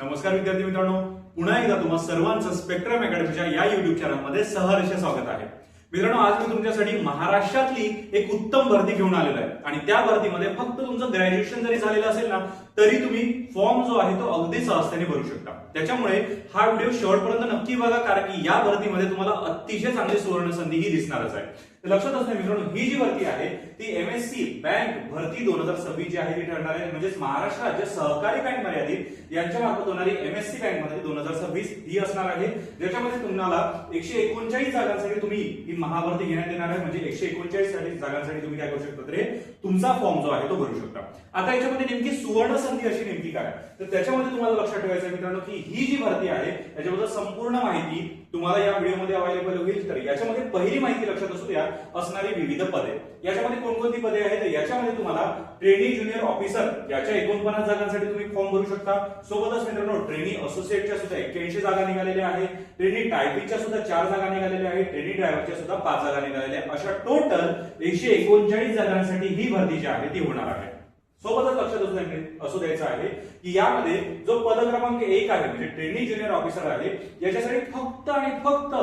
नमस्कार विद्यार्थी मित्रांनो, पुन्हा एकदा तुम्हा सर्वांचं स्पेक्ट्रम अकॅडमीच्या या युट्यूब चॅनलमध्ये सहर्ष स्वागत आहे. मित्रांनो, आज मी तुमच्यासाठी महाराष्ट्रातली एक उत्तम भरती घेऊन आलेलो आहे आणि त्या भरतीमध्ये फक्त तुमचं ग्रॅज्युएशन जरी झालेलं असेल ना तरी तुम्ही फॉर्म जो आहे तो अगदी सहजतेने भरू शकता. त्याच्यामुळे हा व्हिडिओ शेवटपर्यंत नक्की बघा, कारण की या भरतीमध्ये तुम्हाला अतिशय चांगली सुवर्ण संधी ही दिसणारच आहे. तर लक्षात असणे मित्रांनो, ही जी भरती आहे ती MSc बँक भरती 2026 जी आहे ती ठरणार आहे. म्हणजेच महाराष्ट्र राज्य सहकारी बँक मर्यादित यांच्या मार्फत होणारी MSc बँक मध्ये 2026 ही असणार आहे, ज्याच्यामध्ये तुम्हाला 139 जागांसाठी तुम्ही ही महाभरती घेण्यात येणार आहे. म्हणजे 139 जागांसाठी तुम्ही काय करू शकता, तर तुमचा फॉर्म जो आहे तो भरू शकता. आता याच्यामध्ये नेमकी सुवर्ण संधी अशी नेमकी काय, तर त्याच्यामध्ये तुम्हाला लक्षात ठेवायचं आहे मित्रांनो की ही जी भरती आहे त्याच्याबद्दल संपूर्ण माहिती तुम्हाला या व्हिडिओमध्ये अवेलेबल होईल. तर याच्यामध्ये पहिली माहिती लक्षात असू द्या, असणारी विविध पदे. याच्यामध्ये कोणकोणती पदे आहेत, तर याच्यामध्ये तुम्हाला ट्रेनी ज्युनियर ऑफिसर याच्या 49 जागांसाठी तुम्ही फॉर्म भरू शकता. सोबतच मित्रांनो ट्रेनी असोसिएटच्या सुद्धा 81 जागा निघालेल्या आहेत. ट्रेनी टायपिंगच्या सुद्धा 4 जागा निघालेल्या आहेत. ट्रेनी ड्रायव्हरच्या सुद्धा 5 जागा निघालेल्या आहेत. अशा टोटल 139 जागांसाठी ही भरती जी आहे ती होणार आहे. सोबतच लक्षात असू द्यायचं आहे की यामध्ये जो पद क्रमांक 1 आहे म्हणजे ट्रेनी ज्युनियर ऑफिसर आहे, याच्यासाठी फक्त आणि फक्त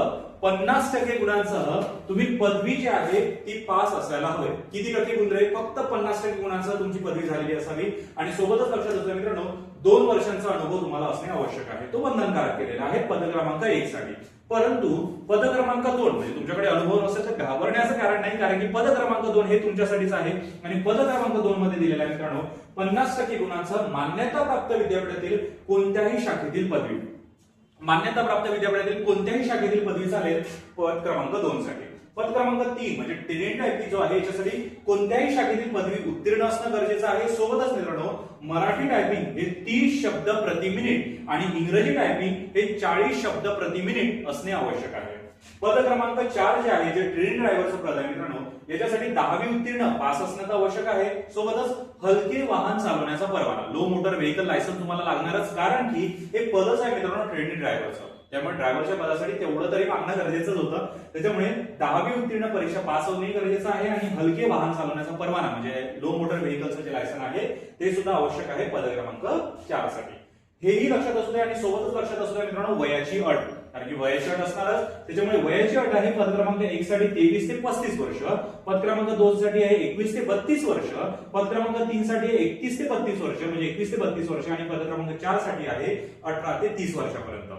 50% गुणांसह तुम्ही पदवी जी आहे ती पास असायला हवे. किती टक्के गुण रे? फक्त 50% गुणांसह तुमची पदवी झालेली असावी. आणि सोबतच लक्षात असू द्या मित्रांनो, 2 वर्षांचा अनुभव तुम्हाला असणे आवश्यक आहे. तो बंधनकारक केलेला आहे पद क्रमांक 1 साठी. परंतु पद क्रमांक 2 म्हणजे तुमच्याकडे अनुभव नसेल तर घाबरण्याचं कारण नाही, कारण की पद क्रमांक 2 हे तुमच्यासाठीच आहे. आणि पद क्रमांक 2 मध्ये दिलेला आहे मित्रांनो 50% गुणांसह मान्यता प्राप्त विद्यापीठातील कोणत्याही शाखेतील पदवी. मान्यता प्राप्त विद्यापीठातील कोणत्याही शाखेतील पदवी चालेल पद क्रमांक 2 साठी. पद क्रमांक 3 म्हणजे ट्रेनी टायपिंग जो आहे याच्यासाठी कोणत्याही शाखेतील पदवी उत्तीर्ण असणं गरजेचं आहे. सोबतच मित्रांनो मराठी टायपिंग हे 30 शब्द प्रति मिनिट आणि इंग्रजी टायपिंग हे 40 शब्द प्रति मिनिट असणे आवश्यक आहे. पद क्रमांक 4 जे आहे, जे ट्रेनी ड्रायव्हरचं पद आहे मित्रांनो, याच्यासाठी 10वी उत्तीर्ण पास असणं आवश्यक आहे. सोबतच हलके वाहन चालवण्याचा परवाना, लो मोटर व्हेकल लायसन्स तुम्हाला लागणारच, कारण की हे पदच आहे मित्रांनो ट्रेनी ड्रायव्हरचं. त्यामुळे ड्रायव्हरच्या पदासाठी तेवढं तरी मागणं गरजेचंच होतं. त्याच्यामुळे 10वी उत्तीर्ण परीक्षा पास होणे गरजेचं आहे आणि हलके वाहन चालवण्याचा परवाना म्हणजे लो मोटर व्हेकलचं जे लायसन आहे ते सुद्धा आवश्यक आहे पद क्रमांक 4 साठी. हेही लक्षात असू द्या. आणि सोबतच लक्षात असू द्या मित्रांनो वयाची अट, कारण की वयाची अट असणारच. त्याच्यामुळे वयाची अट आहे पद क्रमांक 1 साठी 23 ते 35 वर्ष, पद क्रमांक 2 साठी आहे 21 ते 32 वर्ष, पद क्रमांक 3 साठी 31 ते 32 वर्ष म्हणजे 21 ते 32 वर्ष, आणि पद क्रमांक 4 साठी आहे 18 ते 30 वर्षापर्यंत.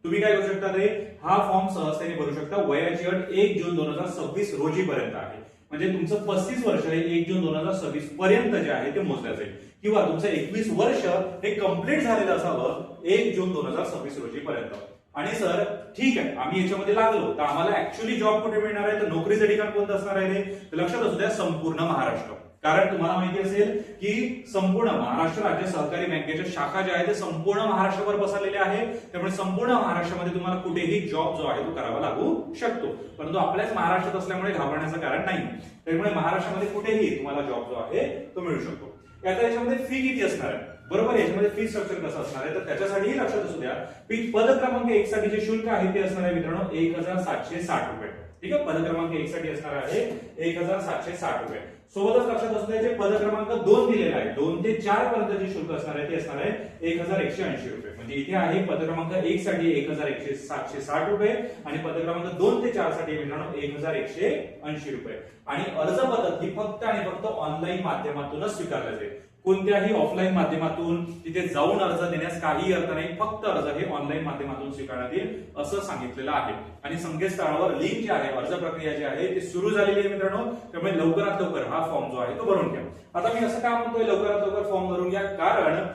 तुम्ही काय करू शकता, ते हा फॉर्म सहजतेने भरू शकता. वयाची अट 1 जून 2026 रोजी पर्यंत आहे. म्हणजे तुमचं 35 वर्ष हे 1 जून 2026 पर्यंत जे आहे ते मोजलं जाईल, किंवा तुमचं 21 वर्ष हे कंप्लीट झालेलं असावं 1 जून 2026 रोजी पर्यंत. आणि सर ठीक आहे, आम्ही याच्यामध्ये लागलो तर आम्हाला ऍक्च्युअली जॉब कुठे मिळणार आहे, तर नोकरीचं ठिकाण कोणतं असणार आहे, तर लक्षात असू द्या संपूर्ण महाराष्ट्र. कारण तुम्हाला माहिती असेल की संपूर्ण महाराष्ट्र राज्य सहकारी बँकेच्या शाखा ज्या आहेत ते संपूर्ण महाराष्ट्रभर पसरलेल्या आहेत. त्यामुळे संपूर्ण महाराष्ट्रामध्ये तुम्हाला कुठेही जॉब जो आहे तो करावा लागू शकतो. परंतु आपल्याच महाराष्ट्रात असल्यामुळे घाबरण्याचं कारण नाही. त्यामुळे महाराष्ट्रामध्ये कुठेही तुम्हाला जॉब जो आहे तो मिळू शकतो. आता याच्यामध्ये फी किती असणार आहे, बरोबर, याच्यामध्ये फी स्ट्रक्चर कसं असणार आहे, तर त्याच्यासाठीही लक्षात असू द्या. पद क्रमांक 1 साठी जे शुल्क आहे ते असणार आहे मित्रांनो 1760 रुपये. ठीक आहे, पद क्रमांक 1 साठी असणार आहे 1760 रुपये. सोबतच लक्षात असू द्या जे पद क्रमांक 2 दिलेला आहे 2 ते 4 पर्यंत जे शुल्क असणार आहे ते असणार आहे 1180 रुपये. म्हणजे इथे आहे पद क्रमांक 1 साठी 1760 रुपये आणि पद क्रमांक 2 ते 4 साठी मित्रांनो 1180 रुपये. आणि अर्ज पद्धत ही फक्त आणि फक्त ऑनलाईन माध्यमातूनच स्वीकारली जाईल. कोणत्याही ऑफलाईन माध्यमातून तिथे जाऊन अर्ज देण्यास काही अर्थ नाही. फक्त अर्ज हे ऑनलाईन माध्यमातून स्वीकारण्यात येईल असं सांगितलेलं आहे. आणि संकेतस्थळावर लिंक जी आहे, अर्ज प्रक्रिया जी आहे ती सुरू झालेली आहे मित्रांनो. त्यामुळे लवकरात लवकर हा फॉर्म जो आहे तो भरून घ्या. आता मी असं का म्हणतोय लवकरात लवकर फॉर्म भरून घ्या, कारण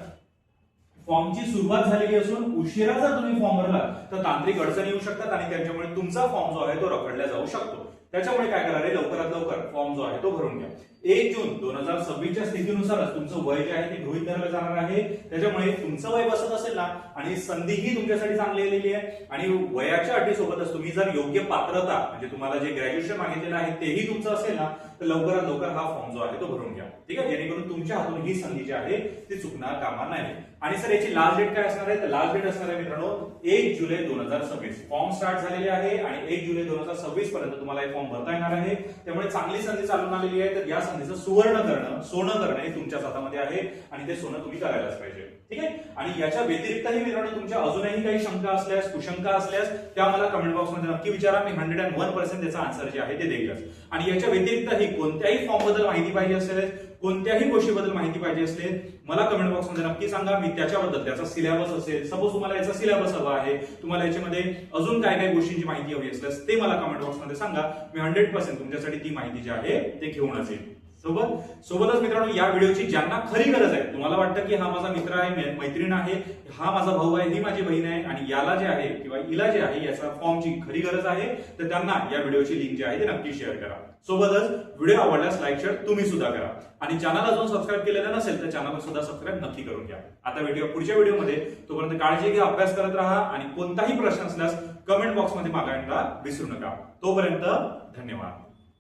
फॉर्मची सुरुवात झालेली असून उशिरा जर तुम्ही फॉर्म भरला तर तांत्रिक अडचणी येऊ शकतात आणि त्याच्यामुळे तुमचा फॉर्म जो आहे तो रखडला जाऊ शकतो. त्याच्यामुळे काय करा रे, लवकरात लवकर फॉर्म जो आहे तो भरून घ्या. 1 जून 2026च्या स्थितीनुसारच तुमचं वय जे आहे ते गृहीत धरलं जाणार आहे. त्याच्यामुळे तुमचं वय बसत असेल ना आणि संधीही तुमच्यासाठी चांगली आलेली आहे आणि वयाच्या अटीसोबतच तुम्ही जर योग्य पात्रता म्हणजे तुम्हाला जे ग्रॅज्युएशन मागितलेलं आहे तेही तुमचं असेल ना तर लवकरात लवकर हा फॉर्म जो आहे तो भरून घ्या. ठीक आहे, जेणेकरून तुमच्या हातून ही संधी जी आहे ती चुकणार कामा नाही. आणि सर याची लास्ट डेट काय असणार आहे, तर लास्ट डेट असणार आहे मित्रांनो 1 जुलै 2026. फॉर्म स्टार्ट झालेले आहे आणि 1 जुलै 2026 पर्यंत तुम्हाला हे फॉर्म भरता येणार आहे. त्यामुळे चांगली संधी चालून आलेली आहे. तर या संधीचं सुवर्ण करणं, सोनं करणं हे तुमच्याच हातामध्ये आहे आणि ते सोनं तुम्ही करायलाच पाहिजे. ठीक आहे. आणि याच्या व्यतिरिक्तही मित्रांनो तुमच्या अजूनही काही शंका असल्यास, कुशंका असल्यास त्या मला कमेंट बॉक्समध्ये नक्की विचारा. मी 101% त्याचा आन्सर जे आहे ते देईलच. आणि याच्या व्यतिरिक्तही कोणत्याही फॉर्म बद्दल माहिती पाहिजे असेल, कोणत्याही गोष्टीबद्दल माहिती पाहिजे असेल, मला कमेंट बॉक्समध्ये नक्की सांगा. मी त्याच्याबद्दल, त्याचा सिलेबस असेल, सपोज तुम्हाला याचा सिलेबस हवा आहे, तुम्हाला याच्यामध्ये अजून काय काय गोष्टींची माहिती हवी असल्यास ते मला कमेंट बॉक्समध्ये सांगा. मी 100% तुमच्यासाठी ती माहिती जी आहे ते घेऊनच येईल. सोबतच मित्रांनो या व्हिडिओची ज्यांना खरी गरज आहे, तुम्हाला वाटतं की हा माझा मित्र आहे, मैत्रीण आहे, हा माझा भाऊ आहे, ही माझी बहीण आहे आणि याला जे आहे किंवा हिला जे आहे याचा फॉर्मची खरी गरज आहे, तर त्यांना या व्हिडिओची लिंक जी आहे ते नक्की शेअर करा. सोबतच व्हिडिओ आवडल्यास लाईक शेअर तुम्ही सुद्धा करा आणि चॅनल अजून सबस्क्राईब केलेलं नसेल तर चॅनल सुद्धा सबस्क्राईब नक्की करून घ्या. आता पुढच्या व्हिडिओमध्ये तोपर्यंत काळजी घ्या, अभ्यास करत राहा आणि कोणताही प्रश्न असल्यास कमेंट बॉक्समध्ये मागायला विसरू नका. तोपर्यंत धन्यवाद.